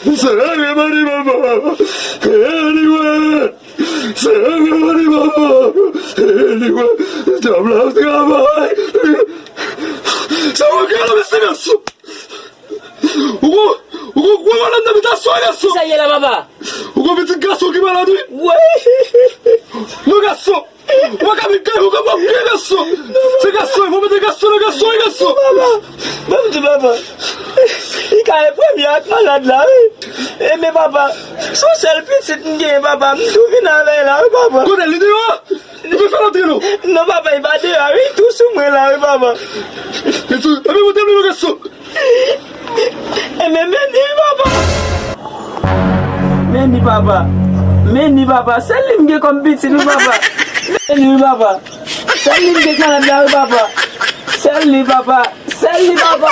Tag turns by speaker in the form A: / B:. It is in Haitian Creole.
A: Seni bari baba. Anyway. Seni bari baba. Anyway. Damla tıkamay. Sen o kadar istemiyorsun. Ugo kumandan bir daha söylüyorsun.
B: Sen yele baba.
A: Ugo bütün gaso gibi aradı. No gaso. Waka mikay ugo bapke gaso. Se gaso, vamos de gaso, no gaso, gaso.
B: Baba. Ikaye premier ak malade la. Mais papa, son seul petit n'gé papa, m'tou vin avec là papa.
A: Connais l'idée là? Tu peux faire l'entrée là?
B: Non papa, il va dire oui tout sous moi là papa.
A: Et tu, mais vous t'aimez le gaso?
B: Mais Meni papa, c'est lui qui comme petit nous papa. Meni papa. C'est lui qui Canada là papa. C'est lui papa. C'est lui papa.